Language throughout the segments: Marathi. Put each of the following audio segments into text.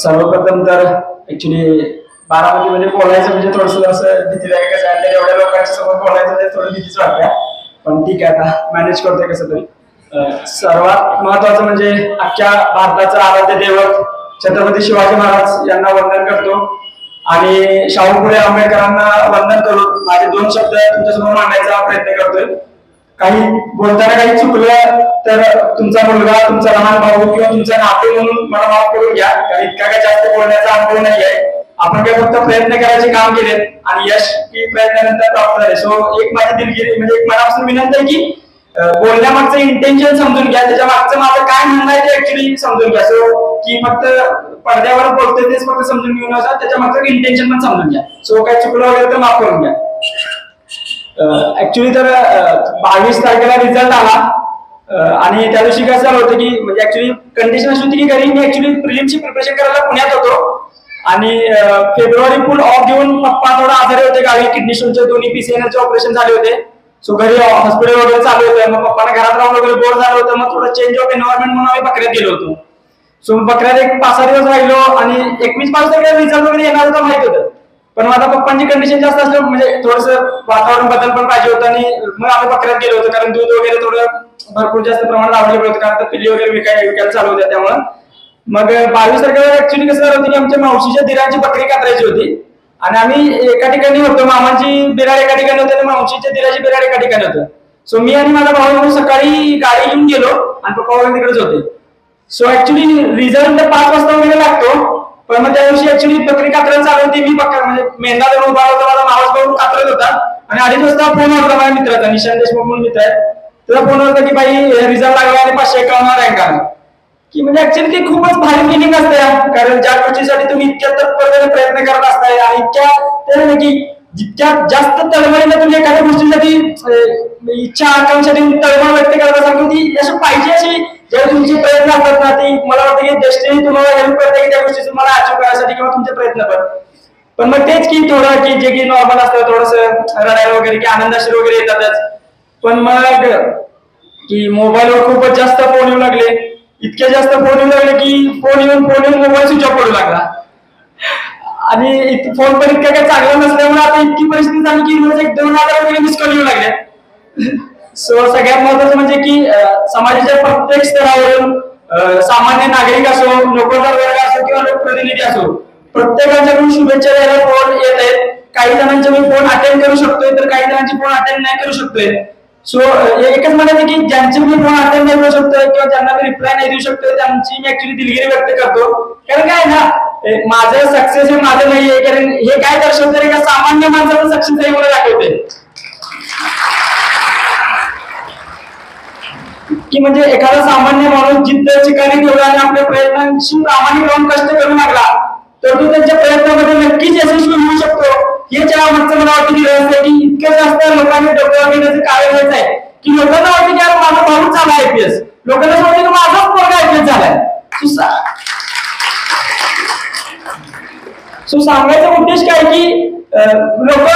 सर्वप्रथम तर ऍक्च्युली बारामती म्हणजे बोलायचं म्हणजे थोडस असं भीतीदायकच आहे, तर एवढ्या लोकांच्या समोर बोलायचं म्हणजे थोडं भीतीच वाटते, पण ठीक आहे आता मॅनेज करतोय कसं तरी. सर्वात महत्वाचं म्हणजे अख्ख्या भारताचं आराध्य दैवत छत्रपती शिवाजी महाराज यांना वंदन करतो आणि शाहू फुले आंबेडकरांना वंदन करून माझे 2 शब्द तुमच्यासमोर मांडायचा प्रयत्न करतोय. काही बोलताना काही चुकलं तर तुमचा मुलगा, तुमचा लहान भाऊ किंवा तुमचा नातू म्हणून मला माफ करून घ्या, कारण इतका काय जास्त बोलण्याचा अनुभव नाही आहे. आपण काय फक्त प्रयत्न करायचे काम केलेत आणि यश की प्रयत्नानंतर प्राप्त झाले. सो एक माझी दिलगिरी म्हणजे एक मनापासून विनंती आहे की बोलण्यामागचं इंटेन्शन समजून घ्या, त्याच्या मागचं माझं काय म्हणणं आहे ते ऍक्च्युली समजून घ्या. सो की फक्त पडद्यावर बोलतोय तेच फक्त समजून घेऊन नका, त्याच्या मागचं इंटेन्शन पण समजून घ्या. सो काय चुकलं वगैरे तर माफ करून घ्या. ऍक्च्युली तर 22 तारखेला रिझल्ट आला आणि त्या दिवशी कसं झालं होतं की म्हणजे ऍक्च्युली कंडिशन अशी होती की घरी मी ऍक्च्युली प्रिलिमची प्रिपरेशन करायला पुण्यात होतो आणि फेब्रुवारी फुल ऑफ घेऊन पप्पा थोडा आजारी होते, गावी किडनी स्टोनचे 2 PCNL ऑपरेशन झाले होते. सो घरी हॉस्पिटल वगैरे चालू होतं, मग पप्पाने घरात राहून वगैरे बोर झालं होतं, मग थोडं चेंज ऑफ एन्व्हायरमेंट म्हणून आम्ही बकऱ्यात गेलो होतो. सो बकऱ्यात एक 5-6 दिवस राहिलो आणि 21-22 तारखेला रिझल्ट वगैरे येणार होतं माहित होतं, पण माझ्या पप्पांची कंडिशन जास्त असल्यामुळे म्हणजे थोडंसं वातावरण बदल पण पाहिजे होतं आणि मग आम्ही बकऱ्यात गेलो होतो, कारण दूध वगैरे थोडं भरपूर जास्त प्रमाणात अवेलेबल होतं, कारण पिल्ली वगैरे विकायला चालू होत्या. त्यामुळे मग 22 तारखेला ऍक्च्युली कसं झालं होतं की आमच्या मावशीच्या दिराची बकरी कातरायची होती आणि आम्ही एका ठिकाणी होतो, मामाची बिराड एका ठिकाणी होते आणि मावशीच्या दिराची बिराड एका ठिकाणी होतं. सो मी आणि माझा भाऊ सकाळी गाडी घेऊन गेलो आणि पप्पा वगैरे तिकडेच होते. सो ऍक्च्युली रिझल्ट 5 वाजता वगैरे लागतो, पण मग त्या दिवशी ऍक्च्युली बकरी कातरायला चालू होती. मी बकरा म्हणजे मेंढा जर उभा होता, माझा मावस भाऊ कातरत होता आणि 2:30 वाजता फोन होता माझ्या मित्राचा, निशांत देशमुख म्हणून मित्र आहे, त्याचा फोन होता की बाई रिझल्ट लागला आणि 551 रँक आला. की म्हणजे ऍक्च्युली ती खूपच भारी फिलिंग असते, कारण ज्या गोष्टीसाठी तुम्ही इतक्या तत्परतेने प्रयत्न करत असताय आणि इतक्या ते की जितक्या जास्त तळमळीने तुम्ही एखाद्या गोष्टीसाठी इच्छा आकांक्षासाठी तळमळ व्यक्त करत असाल की ती अशी पाहिजे अशी जेव्हा तुमचे प्रयत्न असतात ना, ती मला वाटतं की डेस्टिनी तुम्हाला हेल्प करते की त्या गोष्टी तुम्हाला अचीव करण्यासाठी किंवा तुमचे प्रयत्न पण मग तेच की थोडं की जे की नॉर्मल असतं थोडंसं रडायला वगैरे की आनंदाश्रू वगैरे येतातच, पण मग की मोबाईलवर खूपच जास्त फोन येऊ लागले, इतके जास्त फोन येऊ लागले की फोन येऊन मोबाईल स्विच ऑफ पडू लागला आणि फोन पण इतकं काही चांगलं नसल्यामुळे आता इतकी परिस्थिती झाली की रोज 1-2 वगैरे मिस कॉल येऊ लागले. सो सगळ्यात महत्वाचं म्हणजे की समाजाच्या प्रत्येक स्तरावरून सामान्य नागरिक असो, नोकरदार वर्ग असो किंवा लोकप्रतिनिधी असो, प्रत्येकाच्याकडून शुभेच्छा द्यायला फोन येत आहेत. काही जणांचे मी फोन अटेंड करू शकतोय तर काही जणांची फोन अटेंड नाही करू शकतोय. सो एकच म्हणायचं की ज्यांचे मी फोन अटेंड नाही करू शकतोय किंवा ज्यांना मी रिप्लाय नाही देऊ शकतोय त्यांची मी ऍक्च्युली दिलगिरी व्यक्त करतो, कारण काय ना माझं सक्सेस हे माझं नाहीये, कारण हे काय दर्शवतंय एका सामान्य माणसाचं सक्सेस आहे मला दाखवते की म्हणजे एखादा सामान्य माणूस जिद्द चिकारी ठेवला आणि आपल्या प्रयत्नांशी प्रामाणिक राहून कष्ट करू लागला तर तो त्यांच्या प्रयत्नामध्ये नक्कीच यशस्वी होऊ शकतो. हे ज्या मागचं मला वाटतं की रहस्य की इतकं जास्त लोकांनी डोक्यावर घेण्याचं कारण हेच आहे की लोकांना वाटतं की माझा भाऊच झाला IPS, लोकांना असं वाटतं की माझाच पोरगा IPS झालाय. सो सांगायचा उद्देश काय की लोक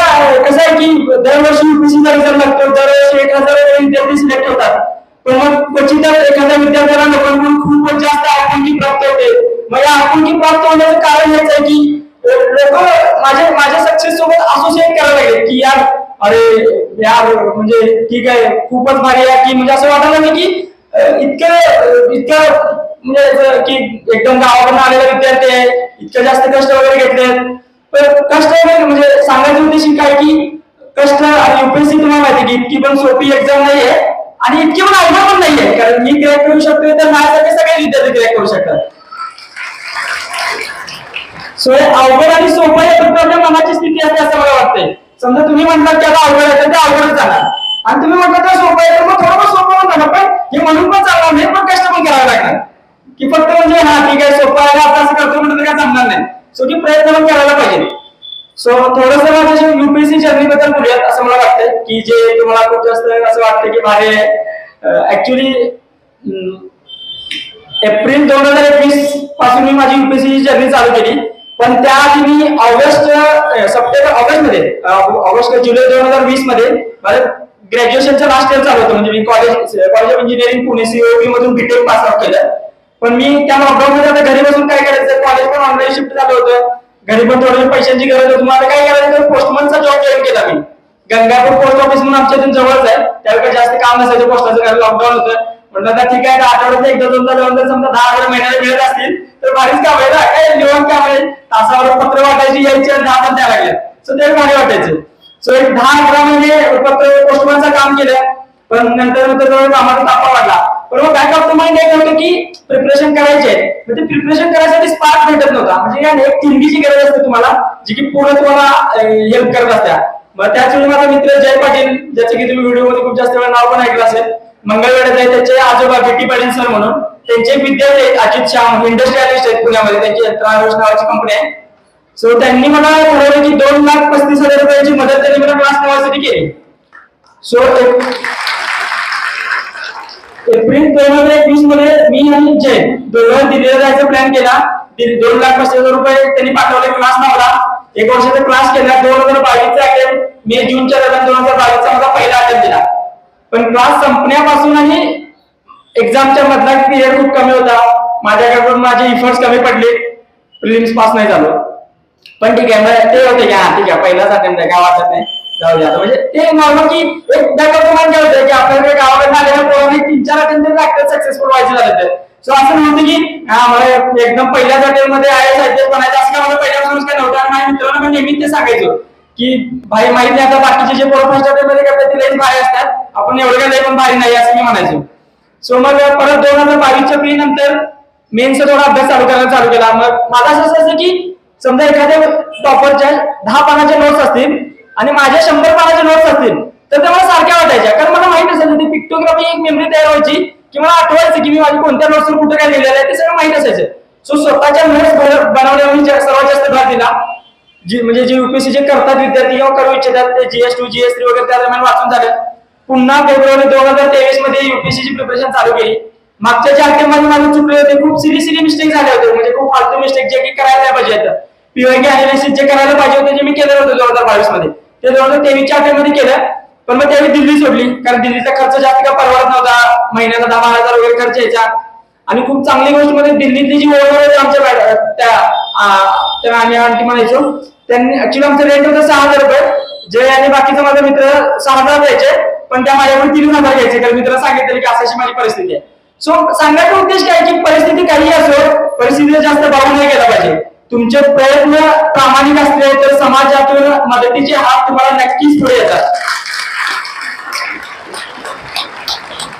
कसं आहे की दरवर्षी UPSCचा रिझल्ट लागतो, दरवर्षी 1000 विद्यार्थी सिलेक्ट होतात, पण मग क्वचितच एखाद्या विद्यार्थ्याला लोकांकडून खूपच जास्त आपुलकी प्राप्त होते. मग या आपुलकी प्राप्त होण्याचं कारण हेच आहे की लोक माझ्या सक्सेस सोबत असोसिएट करायला लागले की यार अरे यार म्हणजे ठीक आहे खूपच भारी आहे, की म्हणजे असं वाटायला नाही की इतकं म्हणजे की एकदम गावाकडून आलेला विद्यार्थी आहे, इतकं जास्त कष्ट वगैरे घेतले. पण कष्ट म्हणजे सांगायचं उद्देश काय की कष्ट आणि UPSC तुम्हाला माहिती की इतकी पण सोपी एक्झाम नाहीये आणि इतकी पण अवघड पण नाहीये, कारण मी क्रॅक करू शकतोय तर माझ्यासारखे सगळे विद्यार्थी क्रॅक करू शकतात. सो अवघड आणि सोपं हे फक्त आपल्या मनाची स्थिती असते असं मला वाटतंय. समजा तुम्ही म्हणतात की आता अवघड आहे तर ते अवघडच जाणार आणि तुम्ही म्हणतात तर सोपं आहे तर मग थोडं सोपं पण जाणार, पण हे म्हणून पण चालणार नाही, पण कष्ट पण करावे लागणार की फक्त म्हणजे हा ठीक आहे सोपं आहे आता असं करतो म्हणून काय जमणार नाही. सो की प्रयत्न पण करायला पाहिजे. सो थोडंसं माझ्या UPSC जर्नी बद्दल बोलूयात असं मला वाटतं की जे तुम्हाला खूप जास्त असं वाटतं की भारी आहे. ऍक्च्युली एप्रिल 2021 पासून मी माझी UPSC जर्नी चालू केली, पण त्याआधी मी जुलै 2020 मध्ये माझं ग्रॅज्युएशनचं लास्ट इयर चालू होतं, म्हणजे मी college of engineering Pune COB मधून BTech पास आउट केलं. पण मी त्या लॉकडाऊन मध्ये आता घरी बसून काय करायचं, कॉलेज पण ऑनलाईन शिफ्ट झालं होतं, घरी पण थोड्या पैशांची गरज होती, मला काय करायचं तर पोस्टमनचा जॉब जॉईन केला मी. गंगापूर पोस्ट ऑफिस म्हणून आमच्या इथून जवळच आहे, त्यावेळी जास्त काम नसायचं पोस्टाचं, कारण लॉकडाऊन होतं. म्हटलं आता ठीक आहे, आठवड्यात एकदा दोनदा जाऊन जर समजा 10,000 महिन्याला मिळत असतील तर भारीच काम आहे ना, काय निवांत काम आहे. तासावर पत्र वाटायची यायची आणि 10 पण द्यायला लागले, सो ते भारी वाटायचं. सो एक 10-11 महिने पत्र पोस्टमनचं काम केलं, पण नंतर नंतर कामाचा तापा वाढला. पण मग बॅक ऑफ द माइंड एक होतं की प्रिपरेशन करायचे, पण ते प्रिपरेशन करायसाठी स्पार्क भेटत नव्हता. म्हणजे एक थिंकीची गरज असते तुम्हाला, जी की पूर्ण तुम्हाला हेल्प करत असत्या. मग त्याच वेळी माझा मित्र जय पाटील, ज्याचे की तुम्ही व्हिडिओ मध्ये खूप जास्त वेळा नाव पण ऐकलं असेल, मंगळवेढ्यात आहे, त्याचे आजोबा बीटी पाटील सर म्हणून, त्यांचे एक विद्यार्थी अजित श्याम इंडस्ट्रियलिस्ट आहेत पुण्यामध्ये, त्यांची यंत्रणावेश नावाची कंपनी आहे. सो त्यांनी मला ठरवलं की 2,35,000 रुपयाची मदत त्यांनी मला क्लास नावासाठी केली. सो एप्रिल 2021 मध्ये मी आणि जय दोघं दिल्लीला जायचा प्लॅन केला. 2,35,000 रुपये त्यांनी पाठवले क्लास नावाला. एक वर्षाचा क्लास केला. 2022चा अटेम्प्ट मे जूनच्या दरम्यान 2022चा माझा पहिला अटेम्प्ट दिला. पण क्लास संपण्यापासून आणि एक्झामच्या मधला पिरियड खूप कमी होता, माझ्याकडून माझे इफर्ट्स कमी पडले, प्रिलिम्स पास नाही झालो. पण ठीक आहे, मग ते होते की हा ठीक आहे पहिलाच अटेम्प्ट आहे, काय वाटत नाही, जाऊ द्या. म्हणजे ते नॉर्मल की एकदा तुम्हाला काय होतं की आपल्याकडे गावाकडे आलेल्या पोरांनी 3-4 अटेम्प्ट लागतात सक्सेसफुल व्हायचे झाले तर. सो असं नव्हतं की हा मला एकदम पहिल्याच अटेम्प्ट मध्ये IAS बनायचं असं काय मला पहिल्यापासूनच काय नव्हतं. आणि माझ्या मित्रांना पण नेहमी ते सांगायचो की भाई माहित नाही आता बाकीचे जे पोरं फर्स्ट अटेम्प्ट मध्ये करतात ते लईच भारी असतात, आपण एवढं काय पण भारी नाही असं मी म्हणायचो. सो मग परत 2022च्या प्री नंतर मेन्सचा थोडा अभ्यास चालू केला. मग माझं असं असायचं की समजा एखाद्या टॉपरच्या 10 पानाच्या नोट्स असतील आणि माझ्या 100 पानाच्या नोट्स असतील तर ते मला सारख्या वाटायच्या, कारण मला माहित असायचं ती पिक्टोग्राफी एक मेमरी तयार व्हायची की मला आठवायचं की मी माझी कोणत्या नोट्सवर कुठे काय लिहिलेलं आहे ते सगळं माहित असायचं. सो स्वतःच्या नोट्स बनवण्यावर मी सर्वात जास्त भर दिला. म्हणजे जे UPSC जे करतात विद्यार्थी किंवा करू इच्छितात ते GS2 GS3 वगैरे त्या दरम्यान वाचून झालं. पुन्हा फेब्रुवारी 2023 मध्ये UPSC ची प्रिपरेशन चालू केली. मागच्या 4 अटेम्प्टमध्ये माझे चुकले होते, खूप सिली मिस्टेक झाले होते, म्हणजे खूप फालतू मिस्टेक जे की करायला नाही पाहिजे होतं. PYQ अनालिसिस जे करायला पाहिजे होते जे मी केलं होतं 2022 मध्ये, ते 2023च्या अटेम्प्टमध्ये केलं. पण मग त्यावेळी दिल्ली सोडली, कारण दिल्लीचा खर्च जास्त काय परवडत नव्हता, महिन्याला 10-12,000 वगैरे खर्च यायचा. आणि खूप चांगली गोष्ट म्हणजे दिल्लीतली जी ओळख होती आमच्या त्या आम्ही आंटी म्हणायचो, त्यांनी ऍक्च्युली आमचं रेंट होतं 6,000 रुपये. जे आणि बाकीचा माझा मित्र 6,000 द्यायचे, पण त्या माझ्याकडून 3,000 घ्यायचे, कारण मित्राला सांगितलं की अशी माझी परिस्थिती आहे. सो सांगायचा उद्देश काय की परिस्थिती काही असो, परिस्थितीला जास्त बाळून नाही गेला पाहिजे. तुमचे प्रयत्न प्रामाणिक असले तर समाजातून मदतीचे हात तुम्हाला नक्कीच पुढे येतात.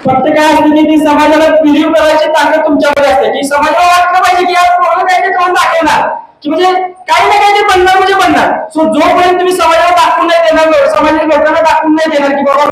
फक्त काय असते की समाजाला बिलीव्ह करायची ताकद तुमच्यामध्ये असते, की समाजाला वाटलं पाहिजे की यार कोणाला काही करून दाखवणार, की म्हणजे काही ना काही ते बनणार म्हणजे बनणार. सो जोपर्यंत तुम्ही समाजाला दाखवून नाही देणार, समाजाच्या लोकांना दाखवून नाही देणार की बाबा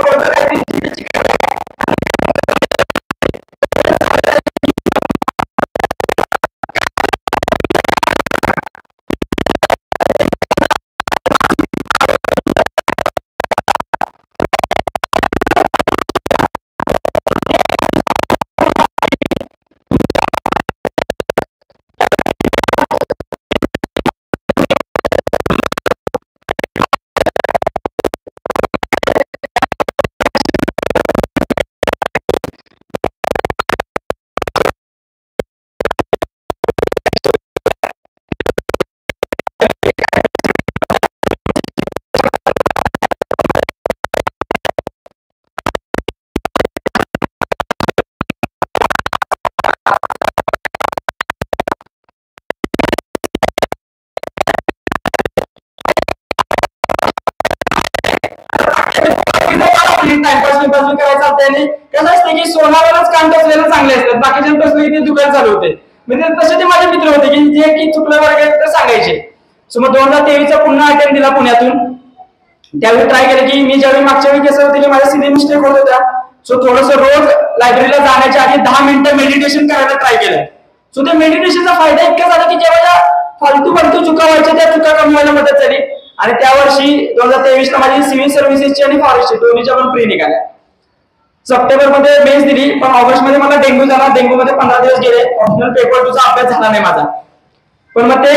टाइमपास करायचा त्याने कसं असते की सोनावरच काम टचलेलं चांगले असतात, बाकीच्या टचले ते दुकान चालू होते. म्हणजे तसे ते माझे मित्र होते की जे की चुकलं वगैरे तर सांगायचे. सो मग 2023चा पुन्हा अटेम्प्ट दिला पुण्यातून. त्यावेळी ट्राय केलं की मी ज्यावेळी मागच्या वेळी कसं होतं की माझ्या सिली मिस्टेक होत होत्या, सो थोडंसं रोज लायब्ररीला जाण्याच्या आधी 10 मिनिटं मेडिटेशन करायला ट्राय केलं. सो त्या मेडिटेशनचा फायदा इतका झाला की जेव्हा फालतू चुका व्हायच्या त्या चुका कमी व्हायला मदत झाली. आणि त्या वर्षी 2023ला माझी सिव्हिल सर्व्हिसेसची आणि फॉरेस्टची दोन्हीच्या पण प्री निघाल्या. सप्टेंबर मध्ये मेन्स दिली, पण ऑगस्ट मध्ये मला डेंग्यू झाला. डेंग्यू मध्ये 15 दिवस गेले. ऑप्शनल पेपर तुझा अभ्यास झाला नाही माझा. पण मग ते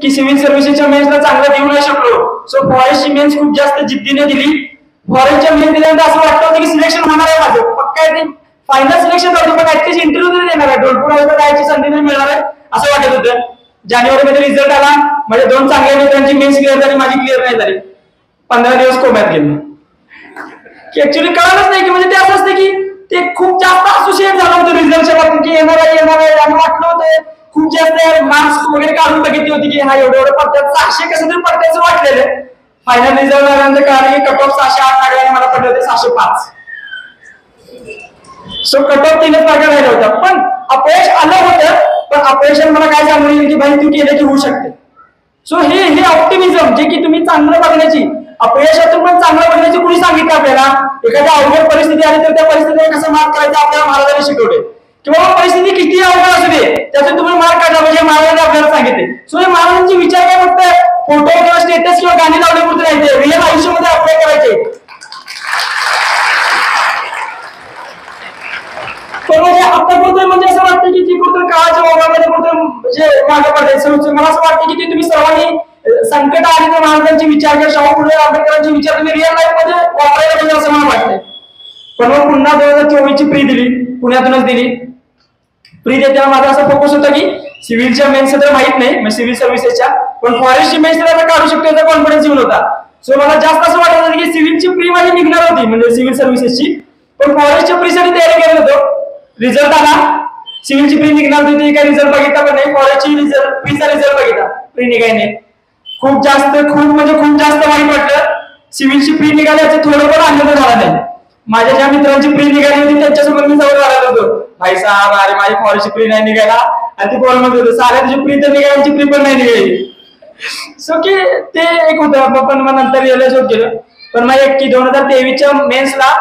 की सिव्हिल सर्व्हिसेसच्या मेन्सला चांगलं देऊ नाही शकलो. सो फॉरेस्टची मेन्स खूप जास्त जिद्दीने दिली. फॉरेस्टच्या मेन्स दिल्यानंतर असं वाटतं होतं की सिलेक्शन होणार आहे माझं, पक्का आहे ते फायनल सिलेक्शन झालं, पण ऍटलीस्ट इंटरव्ह्यू तरी देणार. येणार आहे, ढोलपूर हाऊसला जायची संधी नाही मिळणार आहे असं वाटत होतं. जानेवारीमध्ये रिझल्ट आला, माझ्या 2 चांगल्या मित्रांची मेन्स क्लिअर झाली, माझी क्लिअर नाही झाली. 15 दिवस कोम्यात गेलो की ऍक्च्युली कळलंच नाही की म्हणजे ते असं असतं की ते खूप जास्त असोसिएट झालं होतं रिझल्टच्या बाबतीत की येणार आहे आणि वाटलं होतं खूप जास्त मार्क्स वगैरे काढून बघितली होती की हा एवढं पडतात 600 कसं तरी पडत्याचं वाटलेलं. फायनल रिझल्ट आल्यानंतर कळालं की कट ऑफ 608 लागले आणि मला पडले होते 605. सो कट ऑफ 3च मार्क राहिला होता. पण अपयश आलं होतं, पण अपयश मला काय सांगू की भाई तू केलं की होऊ शकते. सो हे ऑप्टिमिझम जे की तुम्ही चांगलं बघण्याची, अपयशातून पण चांगलं बघण्याची कुणी सांगितलं आपल्याला? एखाद्या अवघड परिस्थिती आली तर त्या परिस्थितीवर कसं मार्क करायचं आपल्याला महाराजांनी शिकवले. किंवा परिस्थिती किती अवघड असू दे त्यातून तुम्ही मार्क काढला म्हणजे महाराजांनी आपल्याला सांगितले. सो हे महाराजांचे विचार काय फक्त फोटो किंवा स्टेटस किंवा गाणी लावले पुरते राहायचे, रिअल आयुष्यामध्ये अप्लाय करायचे. पण म्हणजे आता कुठे म्हणजे असं वाटतं की ती कुठे काळाच्या ओघामध्ये कुठे म्हणजे मागे पडायचं. मला असं वाटतं की तुम्ही सर्वांनी संकट आले तर महाराजांचे विचार किंवा शाहू फुले आंबेडकरांचे विचार तुम्ही रिअल लाईफ मध्ये वापरायला पाहिजे असं मला वाटतंय. पण मग पुन्हा 2024 ची प्री दिली, पुण्यातूनच दिली. प्री देताना माझा असा फोकस होता की सिव्हिलच्या मेन्स तर माहित नाही, सिव्हिल सर्व्हिसेसच्या, पण फॉरेस्टची मेन्स तर काढू शकतो याचा कॉन्फिडन्स येऊन होता. सो मला जास्त असं वाटत होतं की सिव्हिलची प्री माझी निघणार होती म्हणजे सिव्हिल सर्व्हिसेसची, पण फॉरेस्टच्या प्रीसाठी तयारी करत होतो. रिझल्ट आला, सिव्हिलची प्री निघणार होती, काही रिझल्ट बघितला पण नाही. फॉरेस्टची प्रीचा रिझल्ट बघितला, प्री निघायने खूप जास्त वाईट वाटलं. सिव्हिलची प्री निघाली याचं थोडं पण आनंद झाला नाही. माझ्या ज्या मित्रांची प्री निघाली होती त्यांच्यासोबत मी जवळ राहिलो होतो. भाई साहेब अरे माझी फॉरेस्टची प्री नाही निघायला, आणि ती बोल म्हणत होतं साऱ्या तुझी प्री तर निघायची प्री पण नाही निघाली. सो की ते एक होतं. पण मग नंतर रिअलाइज होत गेलं. पण मग एक की 2023च्या मेन्सला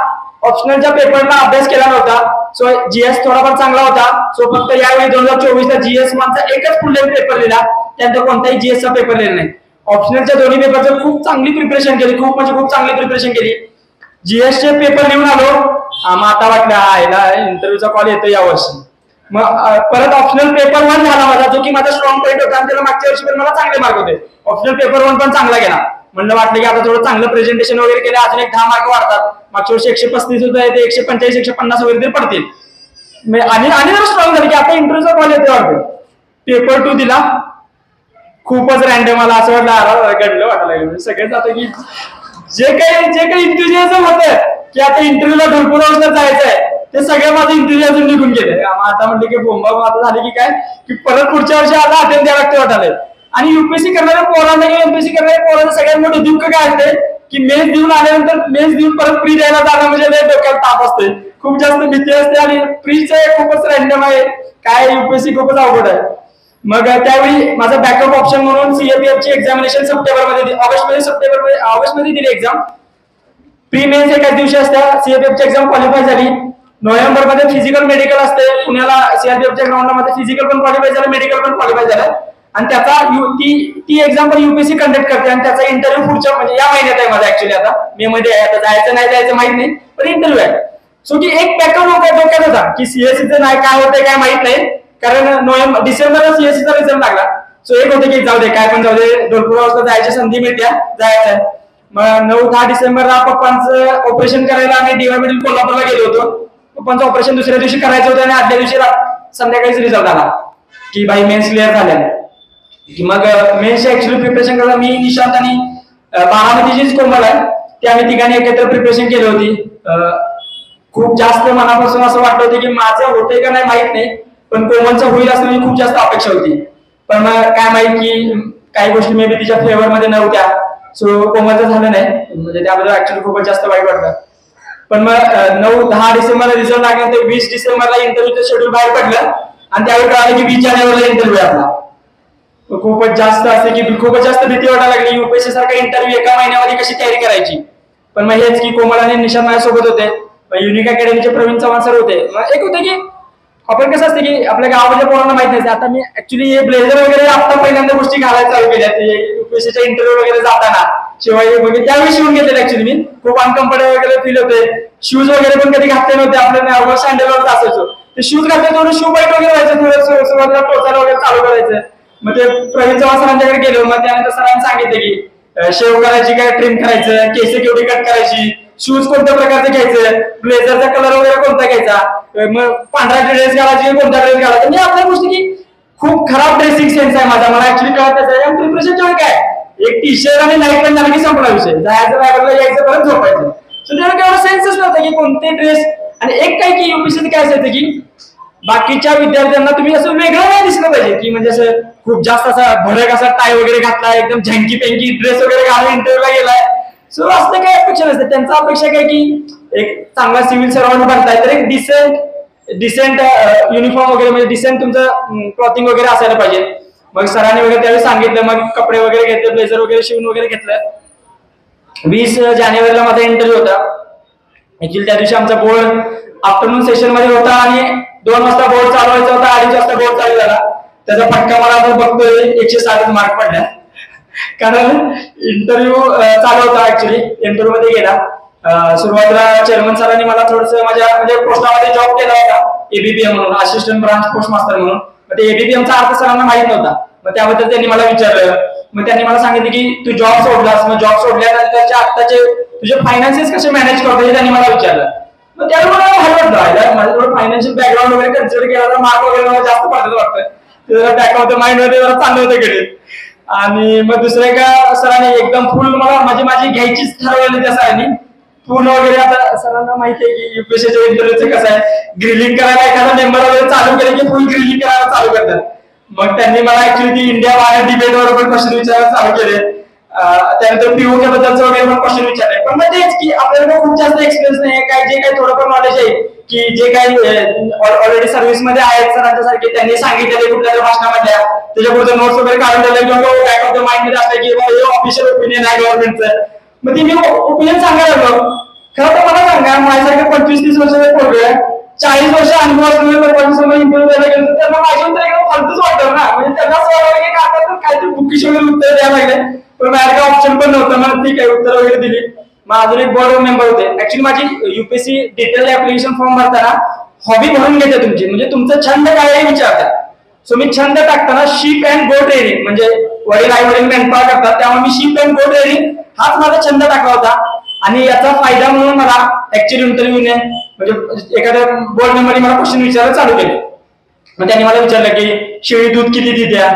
ऑप्शनलच्या पेपरला अभ्यास केला नव्हता. सो जीएस थोडाफार चांगला होता. सो फक्त यावेळी 2024ला जीएस माझा एकच फुल लेंथ पेपर लिहिला, त्यानंतर कोणताही जीएसचा पेपर लिहिला नाही. ऑप्शनलच्या दोन्ही पेपरचं खूप चांगली प्रिपरेशन केली, खूप चांगली प्रिपरेशन केली. जीएसचे पेपर लिहून आलो, मग आता वाटलं आयला इंटरव्ह्यूचा कॉल येतो यावर्षी. मग परत ऑप्शनल पेपर 1 झाला माझा, जो की माझा स्ट्रॉंग पॉईंट होता आणि त्याला मागच्या वर्षी पण मला चांगले मार्क होते. ऑप्शनल पेपर 1 पण चांगला गेला. म्हणलं वाटलं की आता थोडं चांगलं प्रेझेंटेशन वगैरे केलं अजून एक 10 मार्क वाढतात. मागच्या वर्षी 135 होतं, ते 145 150 वगैरे तरी पडतील. आणि जरा स्ट्रॉंग झाली की आता इंटरव्ह्यूचा कॉल येतो वाटतं. पेपर 2 दिला, खूपच रॅन्डम. मला असं वाटलं घडलं वाटायला सगळेच आता की जे काही इंथुझियाझम होतं की आता इंटरव्ह्यूला ढोलपूर हाऊसला जायचंय ते सगळं माझं इंथुझियाझम निघून गेले. आता म्हणले की बोंबा आता झाली की काय की परत पुढच्या वर्षी आता अटेंड द्यावं लागतं वाटायला. आणि युपीएससी करणाऱ्या पोरांना किंवा एमपीएससी करणाऱ्या पोरांना सगळ्यात मोठं दुःख काय असते की मेन्स देऊन आल्यानंतर मेन्स देऊन परत प्री द्यायला जाणं म्हणजे डोक्याला ताप असते, खूप जास्त भीती असते. आणि प्रीचं खूपच रॅन्डम आहे, काय युपीएससी खूपच अवघड आहे. मग त्यावेळी माझा बॅकअप ऑप्शन म्हणून सीएपीएफ ची एक्झामिनेशन ऑगस्टमध्ये दिली एक्झाम. प्री मेन्स एकाच दिवशी असतात. सीएपीएफ ची एक्झाम क्वालिफाय झाली. नोव्हेंबर मध्ये फिजिकल मेडिकल असते पुण्याला. सीआरपीएफच्या ग्राउंडमध्ये फिजिकल पण क्वालिफाय झालं, मेडिकल पण क्वालिफाय झालं. आणि त्याचा ती एक्झाम पण युपीएससी कंडक्ट करते आणि त्याचा इंटरव्ह्यू पुढच्या म्हणजे या महिन्यात आहे माझा. ऍक्च्युली आता मे मध्ये आहे. आता जायचं नाही जायचं माहित नाही, पण इंटरव्ह्यू आहे. सो की एक बॅकअप डोक्यात होता की सीएससीचं नाही काय होतंय काय माहित नाही, कारण डिसेंबरला सीएससीचा रिझल्ट लागला. सो एक होतं की जाऊ दे काय पण जाऊ दे, ढोलपूर हाऊसला जायची संधी मिळत्या, जायचंय. मग 9-10 डिसेंबरला पप्पांचं ऑपरेशन करायला आम्ही डीवायबीडी कोल्हापूरला गेलो होतो. पप्पांचं ऑपरेशन दुसऱ्या दिवशी करायचं होतं आणि आदल्या दिवशी संध्याकाळीच रिझल्ट आला की बाई मेन्स क्लिअर झाल्या. मग मेन्सची ऍक्च्युअली प्रिपरेशन करायला मी, निशांत आणि बारामतीचीच कोमल आहे, ते आम्ही तिघांनी एकत्र प्रिपरेशन केली होती. खूप जास्त मनापासून असं वाटलं होतं की माझं होतंय का नाही माहित नाही, पण कोमलचं होईल असं मी खूप जास्त अपेक्षा होती. पण काय माहित की काही गोष्टी मे बी तिच्या फेवर मध्ये नव्हत्या. सो कोमलचं झालं नाही, म्हणजे त्याबद्दल ऍक्च्युअली खूपच जास्त वाईट वाटलं. पण मग 9-10 डिसेंबरला रिझल्ट लागल्यानंतर 20 डिसेंबरला इंटरव्ह्यूचं शेड्यूल बाहेर पडलं आणि त्यावेळी कळालं की 20 जानेवारीला इंटरव्ह्यू आपला. खूपच जास्त असते की खूपच जास्त भीती वाटायला लागली. युपीएससी सारखा इंटरव्ह्यू एका महिन्यामध्ये कशी तयारी करायची. पण मग हेच की कोमल आणि निशांत माझ्यासोबत होते, युनिक अकॅडमीचे प्रवीण चव्हाण सर होते. एक होते की आपण कसं असते की आपल्या गावाच्या पोरांना माहित नाही. आता मी ऍक्च्युली हे ब्लेझर वगैरे आता पहिल्यांदा गोष्टी घालायला चालू केल्या युपीएससीच्या इंटरव्ह्यू वगैरे जाताना. शिवाय वगैरे त्यावेळी शिवून घेतले ऍक्च्युली मी. खूप अनकम्फर्टेबल वगैरे फील होते. शूज वगैरे पण कधी घातले नव्हते, आपल्या नॉर्मल सँडलवरच असायचो. ते शूज घातले थोडं शू बाईट वगैरे व्हायचं, थोडं सुरुवातीला टोचायला वगैरे चालू करायचं. मग ते प्रवीण चव्हाण सरांच्याकडे गेलो. मग त्यानंतर सरांनी सांगितलं की शेव करायची काय, ट्रिम करायचं, केस केवढी कट करायची, शूज कोणत्या प्रकारचे घ्यायचे, ब्लेझरचा कलर वगैरे कोणता घ्यायचा, मग पांढरा ड्रेस घालायचे कोणता ड्रेस घालायचा, म्हणजे आपल्या गोष्टी की खूप खराब ड्रेसिंग सेन्स आहे माझा, मला ऍक्च्युली कळत आहे. प्रिपरेशन काय एक टी शर्ट आणि नाईट पॅन्ट झाला की संपला विषय, जायचं बायबरला यायचं परत झोपायचं. सो त्याला काय सेन्सच नव्हतं की कोणते ड्रेस. आणि एक काय की युपीएससी काय असायचं की बाकीच्या विद्यार्थ्यांना तुम्ही असं वेगळं नाही दिसलं पाहिजे, की म्हणजे असं खूप जास्त असा भडक असा टाय वगैरे घातलाय, एकदम झंकी पेंकी ड्रेस वगैरे घालून इंटरव्ह्यूला गेलाय. सो असं काय अपेक्षा नसते. त्यांचा अपेक्षा काय की एक चांगला सिव्हिल सर्वंट बनताय तर एक डिसेंट युनिफॉर्म वगैरे म्हणजे डिसेंट तुमचं क्लॉथिंग वगैरे असायला पाहिजे. मग सरांनी वगैरे त्यावेळी सांगितलं, मग कपडे वगैरे घेतले, ब्लेझर वगैरे शिवून वगैरे घेतलं. 20 जानेवारीला माझा इंटरव्ह्यू होता. ऍक्च्युली त्या दिवशी आमचा बोर्ड आफ्टरनून सेशन मध्ये होता आणि 2 वाजता बोर्ड चालू व्हायचा होता, 2:30 वाजता बोर्ड चालू झाला. त्याचा फटका मला आता बघतोय 160 मार्क पडला, कारण इंटरव्ह्यू चालू होता. ऍक्च्युली इंटरव्ह्यू मध्ये गेला. सुरुवातीला चेअरमन सरांनी मला थोडस माझ्या म्हणजे पोस्टामध्ये जॉब केला होता, एबीपीएम म्हणून, असिस्टंट ब्रांच पोस्ट मास्टर म्हणून. ते एबीपीएमचा अर्थ सरांना माहित नव्हता. मग त्याबद्दल त्यांनी मला विचारलं. मग त्यांनी मला सांगितलं की तू जॉब सोडलास, मग जॉब सोडल्यानंतरच्या आत्ताचे तुझे फायनान्सेस कसे मॅनेज करतो हे त्यांनी मला विचारलं. मग त्यावेळी मला भारी वाटलं, माझं थोडं फायनान्शियल बॅकग्राऊंड वगैरे कन्सिडर केला तर मार्क वगैरे मला जास्त पडत वाटतं. बॅकग्राऊंड माइंड मध्ये जरा चांगलं होतं गेले. आणि मग दुसऱ्या एका सरांनी एकदम फुल मला माझी घ्यायचीच ठरवली त्या सरांनी पूर्ण वगैरे. आता सरांना माहिती आहे की युपीएससीच्या इंटरव्ह्यूचं कसं आहे, ग्रिलिंग करायला एखादा मेंबर वगैरे चालू केले की फुल ग्रिलिंग करायला चालू करतात. मग त्यांनी मला ऍक्च्युली ती इंडिया बाहेर डिबेटवर पण क्वेश्चन विचारायला चालू केले. त्यानंतर पीओके बद्दलचं वगैरे पण क्वेश्चन विचारले. पण मग तेच की आपल्याला खूप जास्त एक्सपिरियन्स नाही, काय जे काही थोडंफार नॉलेज आहे की जे काही ऑलरेडी सर्व्हिस मध्ये आहेत सरांच्या सारखे त्यांनी सांगितलेले कुठल्या भाषणामधल्या त्याच्या पुढे नोट्स वगैरे काढून ठेवले किंवा बॅक ऑफ द माइंड मध्ये असलं की हे ऑफिशियल ओपिनियन आहे गव्हर्नमेंटचं. मग ती मी ओपिनियन सांगायला लागलो. खरं तर मला सांगा, माझ्यासारखं 25-30 वर्षाचे पोरगे 40 वर्ष अनुभव असलेले लोकांसमोर इंटरव्ह्यू द्यायला गेलो त्यांना माझ्यावर तर एकदम फालतूच वाटतं ना. म्हणजे त्यांना असं वाटलं की आता काहीतरी बुकिश वगैरे उत्तर द्यायला लागले, पण माझ्याकडे काही ऑप्शन पण नव्हतं. मला ठीक आहे उत्तर वगैरे दिली. मग अजून एक बोर्ड मेंबर होते. ऍक्च्युली माझी युपीएससी डिटेल ऍप्लिकेशन फॉर्म भरताना हॉबी भरून घेते तुमची, म्हणजे तुमचं छंद काय आहे विचारतात. सो मी छंद टाकताना शीप अँड गोट रेडिंग, म्हणजे वडील आई वडील मेंढपाळ करतात त्यामुळे मी शीप अँड गोट रेडिंग हाच माझा छंद टाकला होता. आणि याचा फायदा म्हणून मला ऍक्च्युअली इंटरव्ह्यूने म्हणजे एखाद्या बोर्ड मेंबरने मला क्वेश्चन विचारायला चालू केले. मग त्यांनी मला विचारलं की शेळी दूध किती देत्या.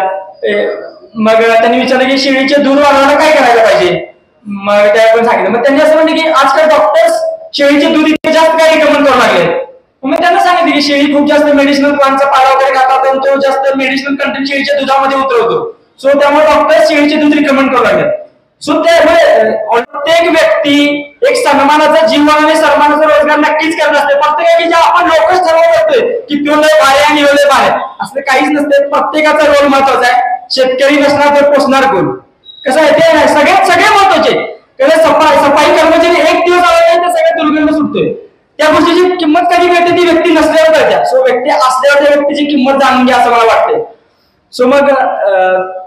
मग त्यांनी विचारलं की शेळीचे दूध वाढवायला काय करायला पाहिजे. मग त्या पण सांगितलं. मग त्यांनी असं म्हणले की आजकाल डॉक्टर्स शेळीचे दूध इतके जास्त काय रिकमेंड करू लागले. मग त्यांना सांगितलं की शेळी खूप जास्त मेडिसिनल प्लांटचा पाला वगैरे खातात आणि तो जास्त मेडिसिनल कंटेंट शेळीच्या दुधामध्ये उतरवतो. सो त्यामुळे डॉक्टर्स शेळीचे दूध रिकमेंड करू लागले. सो त्यामुळे प्रत्येक व्यक्ती एक सन्मानाचा जीवन आणि सन्मानाचा रोजगार नक्कीच करत असते. फक्त काय की जे आपण लोकच ठरवत असतोय की तो लय बाहेर आणि लय बाहेर असं काहीच नसते. प्रत्येकाचा रोल महत्वाचा आहे. शेतकरी नसणार तर पोचणार कोण, कसं आहे ते सगळे महत्वाचे. सफाई कर्मचारी एक दिवस आला नाही तर सगळ्या दुर्गंध सुटतोय. त्या गोष्टीची किंमत कधी मिळते ती व्यक्ती नसल्यावर कळते. सो व्यक्ती असल्यावर त्या व्यक्तीची किंमत जाणून घ्या असं मला वाटते. सो मग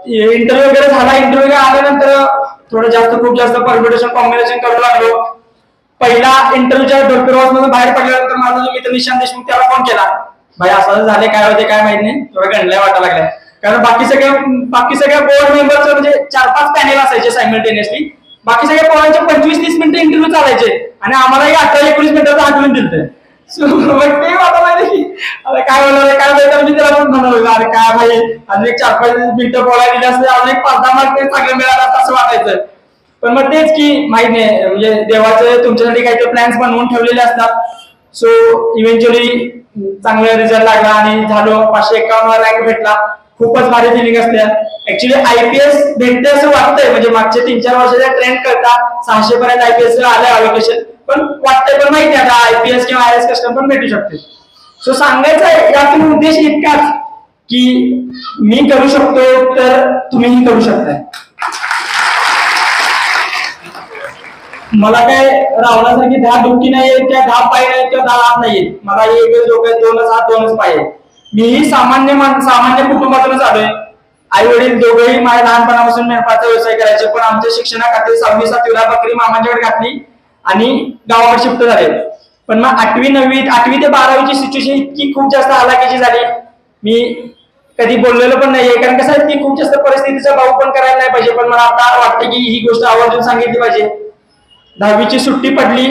इंटरव्ह्यू वगैरे झाला. इंटरव्ह्यू आल्यानंतर थोडं खूप जास्त परम्युटेशन कॉम्बिनेशन करू लागलो. पहिला इंटरव्ह्यूच्या डोरप्रवास मधून बाहेर पडल्यानंतर माझा जो मित्र निशांत देशमुख त्याला फोन केला, भाई असं झाले काय होते काय माहित नाही, थोडं गणल्या वाटायला लागलाय. कारण बाकी सगळ्या बोर्ड मेंबरचं म्हणजे 4-5 पॅनेल असायचे सायमल्टेनियसली. बाकी सगळ्या पोरांचे 25-30 मिनिटं इंटरव्ह्यू चालायचे आणि आम्हाला 18-19 मिनिटाचं आठवण दिलं. मग ते वाटत की अरे काय होणार काय होतं. मी त्याला पण म्हणालो अरे काय भाई अजून एक 4-5 मिनिटं बोलायला दिले असते, अजून एक 5-10 मार्क चांगलं मिळालं असं वाटायचं. पण मग तेच की माहित नाही म्हणजे देवाचे तुमच्यासाठी काहीतरी प्लॅन्स बनवून ठेवलेले असतात. सो इव्हेंच्युअली चांगला रिझल्ट लागला आणि झालो 551 रँक भेटला. खूपच भारी फिलिंग असते. ऍक्च्युली आयपीएस भेटते असं वाटतंय, म्हणजे मागच्या 3-4 वर्षाचा ट्रेंड करता 600 पर्यंत आयपीएस आलं अलोकेशन, पण वाटतंय पण माहिती आता आयपीएस किंवा आयएस कस्टम पण भेटू शकते. सो सांगायचा यातून उद्देश इतकाच की मी करू शकतो तर तुम्हीही करू शकताय. मला काय रावणासारखी 10 डुबकी नाही किंवा 10 पाय नाही किंवा 10 हात नाहीये. मला एकच डोकं आहे, 2 हात 2 पाय आहेत. मीही सामान्य कुटुंबातूनच आलोय. आई वडील दोघेही माझ्या लहानपणापासून मेंढपाळाचा व्यवसाय करायचे, पण आमच्या शिक्षणाखाली 6वी-7वीला बकरी मामांच्याकडे घातली आणि गावाकडे शिफ्ट झाले. पण मग 8वी ते 12वीची सिच्युएशन इतकी खूप जास्त हालाकीची झाली. मी कधी बोललेलो पण नाहीये, कारण कसं आहे की खूप जास्त परिस्थितीचा भाऊ पण करायला नाही पाहिजे. पण मला आता वाटतं की ही गोष्ट आवर्जून सांगितली पाहिजे. 10वीची सुट्टी पडली.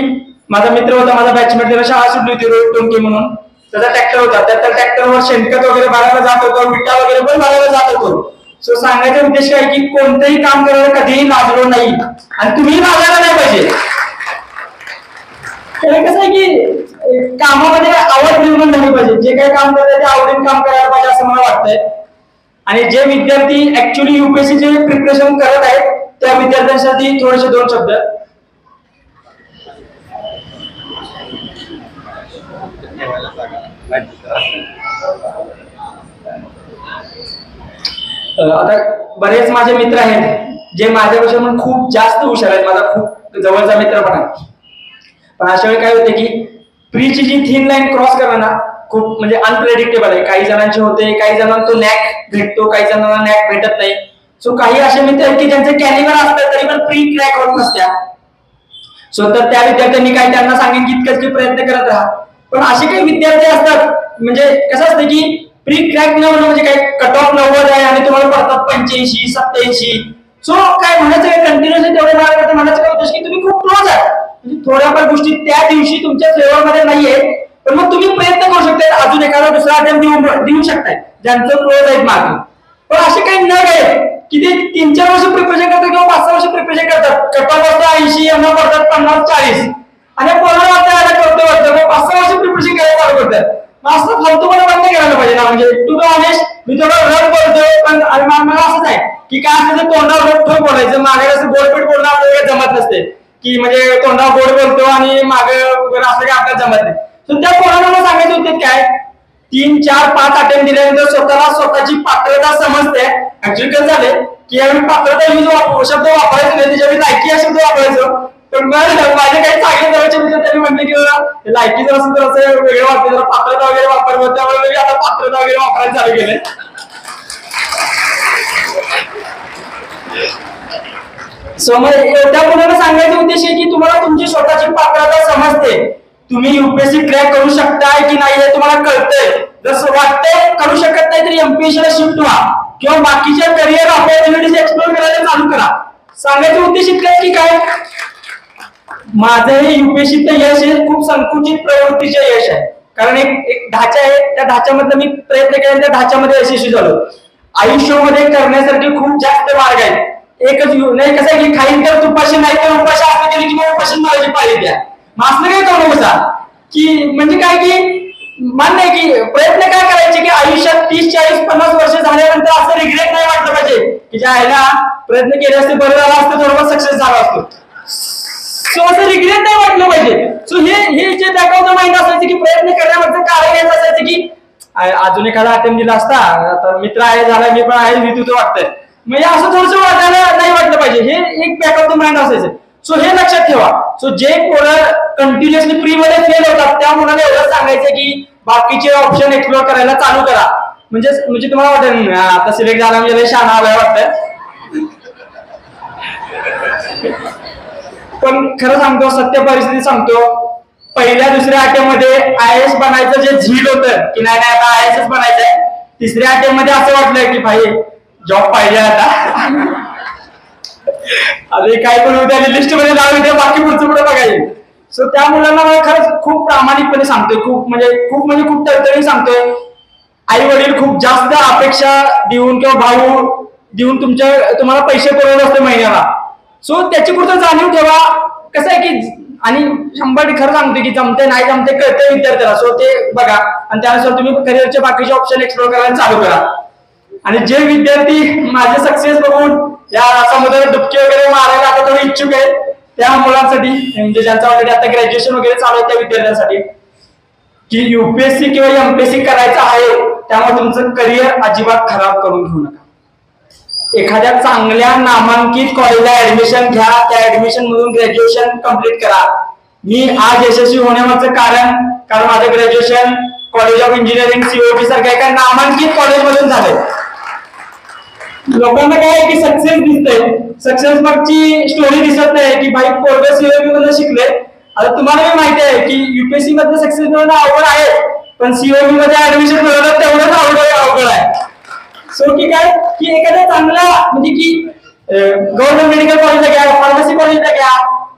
माझा मित्र होता, माझा बॅचमेट, त्याला शाळा सुटली होती रोहित टोंके म्हणून. त्याचा ट्रॅक्टर होता, त्या ट्रॅक्टरवर शेणखत वगैरे भरायला जात होतो, विटा वगैरे पण भरायला जात होतो. सो सांगायचा उद्देश काय की कोणतंही काम करायला कधीही लाजलो नाही आणि तुम्ही लाजायला नाही पाहिजे. कसं आहे की कामामध्ये आवड निर्माण झाली पाहिजे. जे काही काम करतात ते आवडीने काम करायला पाहिजे असं मला वाटतंय. आणि जे विद्यार्थी ऍक्च्युली युपीएससीचे प्रिपरेशन करत आहेत त्या विद्यार्थ्यांसाठी थोडेसे 2 शब्द. आता बरेच माझे मित्र आहेत जे माझ्यापेक्षा पण खूप जास्त हुशार आहेत, माझा खूप जवळचा मित्र पण आहे. पण अशा वेळी काय होते की प्रीची जी थिन लाईन क्रॉस करणं ना खूप म्हणजे अनप्रेडिक्टेबल आहे. काही जणांचे होते, काही जणांना तो नॅक भेटतो, काही जणांना नॅक भेटत नाही. सो काही असे मित्र आहेत की ज्यांचे कॅलिबर असतात तरी पण प्री क्रॅक होत नसत्या. सो तर त्या विद्यार्थ्यांनी काय त्यांना सांगेन की इतकंच की प्रयत्न करत राहा. पण असे काही विद्यार्थी असतात म्हणजे कसं असतं की प्री क्रॅक न होणं म्हणजे काय कट ऑफ 90 आहे आणि तुम्हाला पडतात 85 87. सो काय म्हणायचं काय कंटिन्युअसली तेवढे मार्क म्हणायचं काय उद्देश की तुम्ही खूप क्लोज आहे. म्हणजे थोड्याफार गोष्टी त्या दिवशी तुमच्या फेवर मध्ये नाहीये पण मग तुम्ही प्रयत्न करू शकताय, अजून एखादा दुसरा अटेम्प्ट देऊ शकताय ज्यांचं क्लोज आहेत मार्क. पण असे काही न आहेत की ते 3-4 वर्ष प्रिपरेशन करतात किंवा 5-6 वर्ष प्रिपरेशन करतात, कट ऑफ असतो 80, यांना पडतात 50-40 आणि पूर्ण वाटतं करतो वाटतं 5-6 वर्ष प्रिपरेशन करायला चालू करतात. असं फालतूपणा बंद करायला पाहिजे ना. म्हणजे टू बी ऑनेस्ट मी थोडं रड बोलतोय पण मला असंच आहे की काय असं तोंडावर रोख बोलायचं, मागे असं गोडपीट बोलणं आपल्याला जमत नसते की म्हणजे तोंडावर गोड बोलतो आणि मागे असं काही आपल्याला जमत नाही. तर त्या पोरांना सांगायचं होते काय 3-4-5 अटेम्प्ट दिल्यानंतर स्वतःला स्वतःची पात्रता समजते. ऍक्च्युअली कसं झाले की यावेळी पात्रता ही शब्द वापरायचो नाही, त्याच्यावेळी लायकी हा शब्द वापरायचो. पण माझे काही चांगले जवळचे मित्र त्यांनी म्हटले की लायकी जर असं तर असं वेगळं वाटते, जरा पात्रता वगैरे वापरतो, त्यामुळे मी आता पात्रता वगैरे वापरायला चालू केले. सो मग त्या मुलांना सांगायचा उद्देश आहे की तुम्हाला तुमची स्वतःची पात्रता समजते, तुम्ही युपीएससी क्रॅक करू शकताय की नाही हे तुम्हाला कळतंय. जर वाटतंय करू शकत नाही तर एमपीएससीला शिफ्ट व्हा किंवा बाकीच्या करिअर ऑपॉर्च्युनिटीज एक्सप्लोर करायला चालू करा. सांगायचं उद्देश इतकं आहे की काय माझं हे युपीएससीचं यश हे खूप संकुचित प्रवृत्तीचे यश आहे. कारण एक ढाचा आहे, त्या ढाच्यामधलं मी प्रयत्न केला, त्या ढाच्यामध्ये यशस्वी झालो. आयुष्यामध्ये करण्यासाठी खूप जास्त मार्ग आहेत. एकच नाही कसं आहे की खाईन तर तुपाशी नाही तर उपाशी असं केली की मग उपाशी मारायची पाळी द्या. मग असं काय करू नका की म्हणजे काय की मान्य आहे की प्रयत्न काय करायचे की आयुष्यात 30-40-50 वर्ष झाल्यानंतर असं रिग्रेट नाही वाटलं पाहिजे की ज्या ह्याला प्रयत्न केले असते बरं झालं असतं, थोडंफार सक्सेस झाला असतो. सो असं रिग्रेट नाही वाटलं पाहिजे. सो हे जे बॅकग्राऊंड माइंड असायचं की प्रयत्न करण्यामागचं कारण हेच असायचं की अजून एखादा अटेम्प्ट दिला असता, आता मित्र आहे झाला मी पण आहे मी तुझं वाटतंय म्हणजे असं थोडंसं वाटायला नाही वाटलं पाहिजे. हे एक बॅकग्राऊंड माइंड असायचं. सो हे लक्षात ठेवा. सो जे पोरं कंटिन्युअसली प्री मध्ये फेल होतात त्या मुलांना एवढं सांगायचं की बाकीचे ऑप्शन एक्सप्लोर करायला चालू करा. म्हणजे तुम्हाला वाटेल आता सिलेक्ट झाला म्हणजे शहाणा आलाय वाटतंय. पण खरं सांगतो, सत्य परिस्थिती सांगतो, पहिल्या दुसऱ्या अटेम्प्ट मध्ये आयएएस बनायचं जे झील होतं की नाही आता आयएएस बनायचंय, तिसऱ्या अटेम्प्ट मध्ये असं वाटलं की भाई जॉब पाहिजे आता. अरे काय पण उद्या लिस्ट मध्ये नाव येते, बाकी पुढचं पुढे बघायचं. सो त्या मुलांना मला खरंच खूप प्रामाणिकपणे सांगतोय, खूप तळतळीने सांगतोय. आई वडील खूप जास्त अपेक्षा देऊन किंवा भाऊ देऊन तुम्हाला पैसे पुरवत असते महिन्याला. सो त्याची कुठं जाणीव ठेवा. कसं आहे की आणि 100% खरं सांगते की जमते नाही जमते कळते विद्यार्थ्याला. सो ते बघा आणि त्यानुसार तुम्ही करिअरचे बाकीचे ऑप्शन एक्सप्लोर करायला चालू करा. आणि जे विद्यार्थी माझे सक्सेस बघून या समुद्रात डुबकी वगैरे मारायला आता थोडे इच्छुक आहेत त्या मुलांसाठी म्हणजे ज्यांचं ऑलरेडी आता ग्रॅज्युएशन वगैरे चालू आहे त्या विद्यार्थ्यांसाठी की युपीएससी किंवा एमपीएससी करायचं आहे, त्यामुळे तुमचं करिअर अजिबात खराब करून घेऊ नका. एखाद्या चांगल्या नामांकित कॉलेजला ऍडमिशन घ्या, त्या ऍडमिशन मधून ग्रॅज्युएशन कम्प्लीट करा. मी आज यशस्वी होण्यामागचं कारण माझं graduation college of engineering COT सारख्या एका नामांकित कॉलेज मधून झालंय. लोकांना काय की सक्सेस दिसतंय, सक्सेस मागची स्टोरी दिसत नाही की भाई पोरग सीओबी मधून शिकले. आता तुम्हाला माहिती आहे की युपीएससी मध्ये सक्सेस मिळवणं अवघड आहे, पण सीओबी मध्ये ऍडमिशन मिळवणं तेवढंच अवघड आहे. सो की काय की एखाद्या चांगला म्हणजे की गव्हर्नमेंट मेडिकल कॉलेजला घ्या, फार्मसी कॉलेजला घ्या,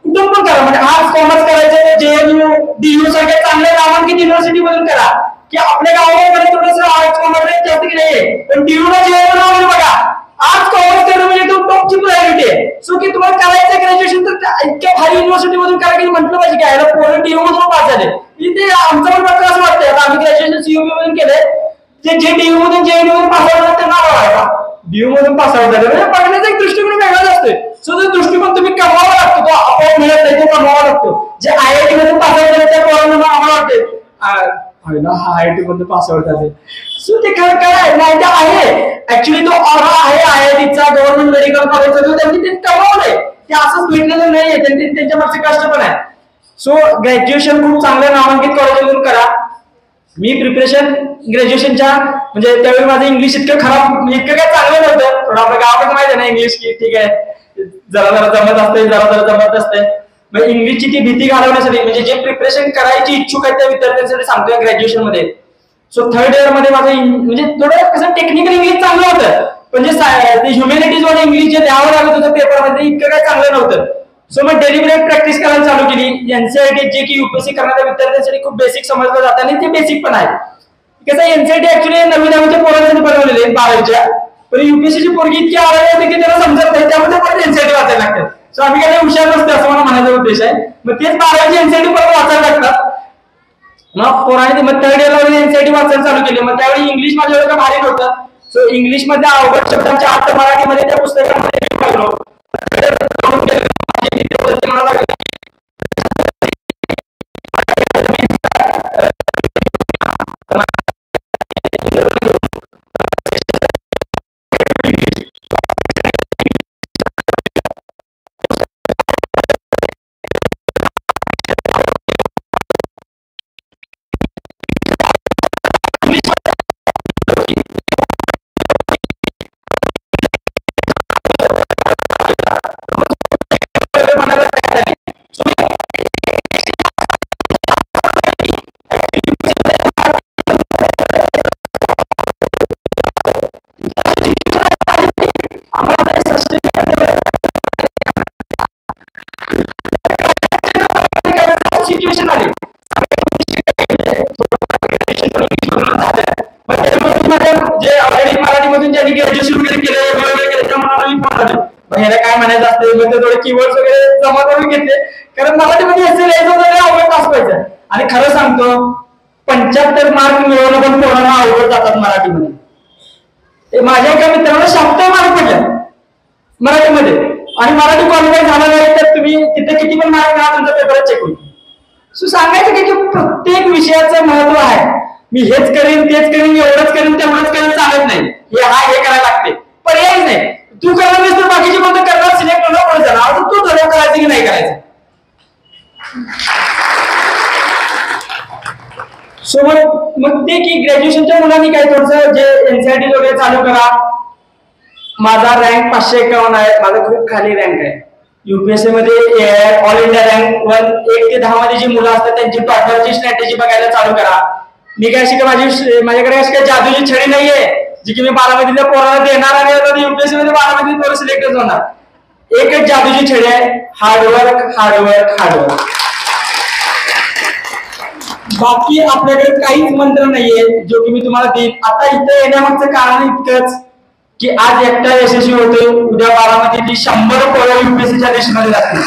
कुठून पण करा, म्हणजे आर्ट्स कॉमर्स करायचं JNU DU सारख्या चांगल्या नामांकित युनिव्हर्सिटी मधून करा, की आपल्या गावामध्ये थोडंसं आर्ट्स कॉमर्स जास्त की नाहीये, पण DU ला JNU नाव बघा, आर्ट्स कॉमर्स करणं म्हणजे तो टॉपची प्रायोरिटी आहे. सो की तुम्हाला करायचं ग्रॅज्युएशन तर इतक्या भारी युनिव्हर्सिटी मधून करा की म्हटलं पाहिजे काय पोरं DU मधून पास झाले. इथे आमचं पण वाटतं असं वाटतंय, आता आम्ही ग्रॅज्युएशन CUB मधून केलंय, जे DU मधून JNU मधून पास आउट त्यांना बघायचा, DU मधून पास आउट झाले म्हणजे बघण्याचा एक दृष्टिकोन वेगळाच असतोय. सो तो दृष्टिकोन तुम्ही कमवावा लागतो, तो आपोआप मिळत नाही, तो कमवावा लागतो. जे IIT मधून पास आउट झाले त्या पोरांना आम्हाला वाटते IIT मधून पास आउट झाले. सो ते खरं काय नाही, ते आहे ऍक्च्युली तो ऑरा आहे IITचा, गव्हर्नमेंट मेडिकल कॉलेजचा, जो त्यांनी ते कमवलंय, ते असंच भेटलेलं नाहीये, त्यांनी त्यांच्या मागचे कष्ट पण आहे. सो ग्रॅज्युएशन खूप चांगल्या नामांकित कॉलेजमधून करा. मी प्रिपरेशन ग्रॅज्युएशनच्या म्हणजे त्यावेळी माझं इंग्लिश इतकं खराब, इतकं काय चांगलं नव्हतं, थोडं आपल्या गावाकडे माहिती आहे ना इंग्लिश, की ठीक आहे जरा जरा जमत असते, जरा जरा जमत असते. मग इंग्लिशची ती भीती घालवण्यासाठी, म्हणजे जे प्रिपरेशन करायची इच्छुक आहेत त्या विद्यार्थ्यांसाठी सांगतोय ग्रॅज्युएशन मध्ये. सो थर्ड इयर मध्ये माझं म्हणजे थोडं कसं टेक्निकल इंग्लिश चांगलं होतं, पण जे ह्युमॅनिटीज मध्ये इंग्लिश जे द्यावं लागत होतं पेपरमध्ये इतकं काय चांगलं नव्हतं. सो मग डेलिब्रेट प्रॅक्टिस करायला चालू केली. NCERT जे की UPSC करणाऱ्या विद्यार्थ्यांसाठी खूप बेसिक समजलं जातं आणि ते बेसिक पण आहे. कसं NCERT ऍक्च्युली नवीन नवीन पोरांसाठी बनवलेले 12वीच्या, पण UPSC ची पोरगी इतकी आराम होते की त्याला समजत नाही, त्यामध्ये पण NCERT वाचायला लागतात. सो आम्ही काही हुशार नसतो असं मला म्हणायचा उद्देश आहे. मग तेच 12वीची NCERT परत वाचायला लागतात. मग पोरांनी मग थर्ड इयरला NCERT वाचायला चालू केली. मग त्यावेळी इंग्लिश माझ्या एवढं भारी नव्हतं. सो इंग्लिश मध्ये अवघड शब्दांच्या अर्थ मराठीमध्ये त्या पुस्तकामध्ये लागलो. सिच्युएशन आली जे ऑलरेडी मराठीमधून ज्यांनी ग्रॅज्युएशन वगैरे केलं त्या मला काय म्हणायचं असते, मग ते थोडे कीवर्ड्स वगैरे जमा करून घेतले, कारण मराठीमध्ये अवघड पास व्हायचं. आणि खरं सांगतो 75 मार्क मिळवणं पण पोरांना अवघड जातात मराठीमध्ये. माझ्या एका मित्राला 76 मार्क पडले मराठीमध्ये, आणि मराठी क्वालिफाय झाला नाही तर तुम्ही तिथे किती पण मार्क घ्या तुमचा पेपर चेक होईल. सो सांगायचं की प्रत्येक विषयाचं महत्व आहे. मी हेच करेन तेच करेन एवढंच करेन तेवढंच करेन चालत नाही, हे करायला लागते, पर्याय नाही. तू करणार नाहीस तर बाकीचे कोणतं करणार, सिलेक्ट होणार कोण जाणार, आता तू ठरव करायचं की नाही करायचं. सो मग ते की ग्रॅज्युएशनच्या मुलांनी काय थोडंसं जे NCERT वगैरे चालू करा. माझा रँक 551 आहे, माझा खूप खाली रँक आहे. UPSC मध्ये ऑल इंडिया रँक 1 ते 10 मध्ये जी मुलं असतात त्यांची टॉपरची स्ट्रॅटेजी बघायला चालू करा. मी काय शिका माझ्याकडे अशी काही जादूची छडी नाहीये जी की मी 12मधल्या पोराला देणार आणि UPSC मध्ये 12मधली पोरं सिलेक्टच होणार. एकच जादूची छडी आहे, हार्डवर्क हार्डवर्क हार्डवर्क. बाकी आपल्याकडे काहीच मंत्र नाहीये जो की मी तुम्हाला देईन. आता इथे येण्यामागचं कारण इतकंच की आज एकटा यशस्वी होतोय, उद्या 12मधली 100 पोरं UPSCच्या लिस्टमध्ये लागतील.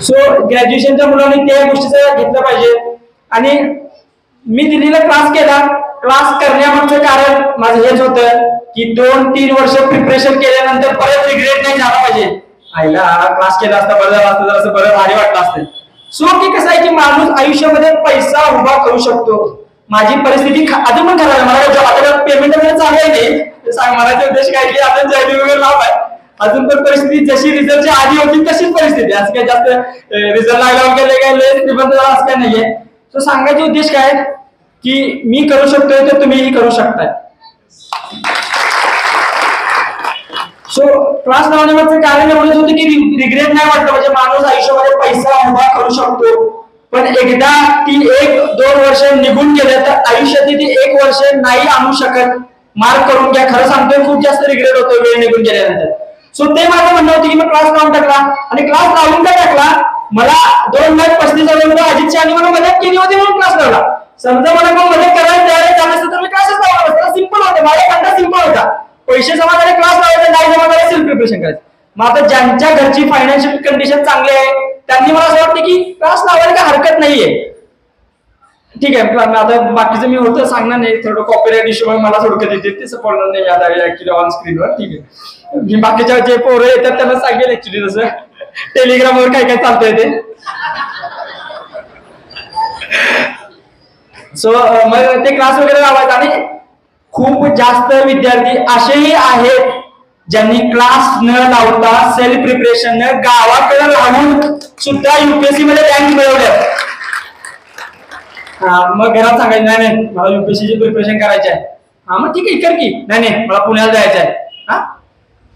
सो ग्रॅज्युएशनच्या मुलांनी त्या गोष्टीचं घेतलं पाहिजे. आणि मी दिल्लीला क्लास केला, क्लास करण्यामागचं कारण माझं हेच होतं की 2-3 वर्ष प्रिपरेशन केल्यानंतर परत रिग्रेट नाही झाला पाहिजे. आईला क्लास केला असता बरं झालं असतं, जरासं बरं भारी वाटलं असतं. सो की कसं आहे की माणूस आयुष्यामध्ये पैसा उभा करू शकतो. माझी परिस्थिती अजून पण खराब आहे, मला आता पेमेंट वगैरे चालू आहे नाही सांग, मनाचे उद्देश काय की आता जॉईनिंग वगैरे लाभ आहे. अजून पण परिस्थिती जशी रिझल्टच्या आधी होती तशीच परिस्थिती, असं काही जास्त रिझल्ट लागला वगैरे काय निबंध असं काय नाहीये. सो सांगायचे उद्देश काय की मी करू शकतोय तर तुम्हीही करू शकताय. सो क्लास लावण्यामागचं कारण एवढंच होतं की रिग्रेट नाही वाटलं, म्हणजे माणूस आयुष्यामध्ये पैसा उभा करू शकतो, पण एकदा ती 1-2 वर्ष निघून गेले तर आयुष्यातली ती 1 वर्ष नाही आणू शकत. मार्क करून घ्या, खरं सांगतोय खूप जास्त रिग्रेट होतो वेळ निघून गेल्यानंतर. सो ते माझं म्हणणं होतं की मी क्लास लावून टाकला, आणि क्लास लावून का टाकला, मला 2,35,000 अजित शहाने मला मदत केली होती म्हणून क्लास लावला. समजा मला कोण मदत करायला तयार झालं असतं तर मी क्लासेस लावला असता. सिंपल होतं, माझा कंटा सिंपल होता. पैसे जमा झाले क्लास लावायचे, नाही जमा झाले सेल्फ प्रिपरेशन करायचं. मग आता ज्यांच्या घरची फायनान्शियल कंडिशन चांगली आहे त्यांनी मला असं वाटतं की क्लास लावायला काही हरकत नाहीये. ठीक आहे, आता बाकीचं मी होतं सांगणार नाही, थोडं कॉपीराइट इश्यूमुळे मला सोडकत येते ते बोलणार नाही आता ऍक्च्युली ऑन स्क्रीनवर. ठीक आहे, मी बाकीच्या जे पोरं येतात त्यांना सांगेल ऍक्च्युली तसं टेलिग्रामवर काय काय चालतंय ते. सो मग ते क्लास वगैरे लावायचं. आणि खूप जास्त विद्यार्थी असेही आहेत ज्यांनी क्लास न लावता सेल्फ प्रिपरेशन गावाकडे राहून सुद्धा युपीएससी मध्ये रँक मिळवल्या. मग घरात सांगायचं नाही नाही मला युपीएससीची प्रिपरेशन करायची आहे. हा मग ठीक आहे कर की. नाही नाही मला पुण्याला जायचं आहे. हा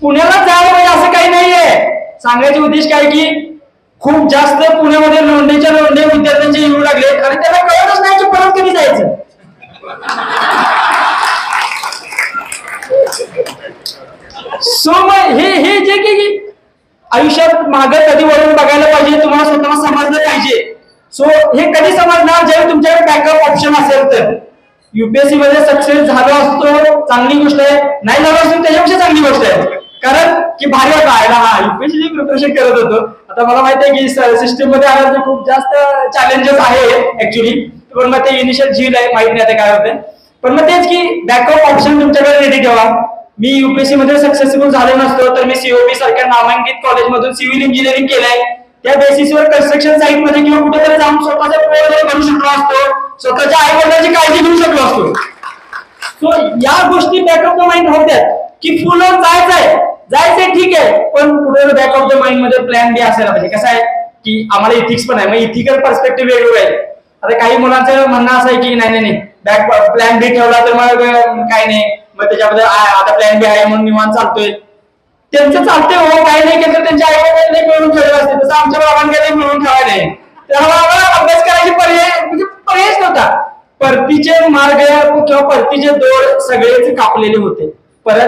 पुण्याला जायला पाहिजे असं काही नाहीये. सांगायचे उद्देश काय की खूप जास्त पुण्यामध्ये लोंढेच्या लोंढे विद्यार्थ्यांचे येऊ लागले आणि त्यांना कळतच नाही की परत कधी जायचं. सो मग हे जे की आयुष्यात मागे कधी वळून बघायला पाहिजे, तुम्हाला स्वतःला समजलं पाहिजे. सो हे कधी समजणार जेव्हा तुमच्याकडे बॅकअप ऑप्शन असेल तर. युपीएससी मध्ये सक्सेस झालो असतो चांगली गोष्ट आहे, नाही झालो असतो त्याच्यापेक्षा चांगली गोष्ट आहे. कारण की भारी वाटलं हा युपीएससी प्रिपरेशन करत होतो. आता मला माहिती आहे की सिस्टम मध्ये आल्याचे खूप जास्त चॅलेंजेस आहे ऍक्च्युली, पण मग ते इनिशियल झील आहे, माहित नाही आता काय होतं. पण मग तेच की बॅकअप ऑप्शन तुमच्याकडे रेडी ठेवा. मी युपीएससी मध्ये सक्सेसफुल झालो नसतो तर मी सीओबी सारख्या नामांकित कॉलेजमधून सिव्हिल इंजिनिअरिंग केलंय. त्या बेसिसवर कन्स्ट्रक्शन साईट मध्ये किंवा कुठेतरी जाऊन स्वतःचा पोर बनू शकलो असतो, स्वतःच्या आई वडिलांची काळजी घेऊ शकलो असतो. सो या गोष्टी बॅकअप द माइंड होत्या की फुल जायचंय ठीक आहे, पण कुठे बॅकअप द माइंड मध्ये प्लॅन बी असायला पाहिजे. कसं आहे की आम्हाला इथिक्स पण आहे, मग इथिकल पर्स्पेक्टिव्ह वेगवेगळं आहे. आता काही मुलांचं म्हणणं असं आहे की नाही नाही बॅक प्लॅन बी ठेवला तर मग काय नाही, मग त्याच्यामध्ये आता प्लॅन बी आहे म्हणून निवांत चालतोय. त्यांचं चालतंय हो, काही नाही केलं त्यांच्या आई वडिलांनी मिळून ठेवलं असते, तसं आमच्या बाबांकडे मिळून ठेवायला नाही. त्यामुळे आम्हाला अभ्यास करायची पर्यायच नव्हता. परतीचे मार्ग किंवा परतीचे दोर सगळेच कापलेले होते. परत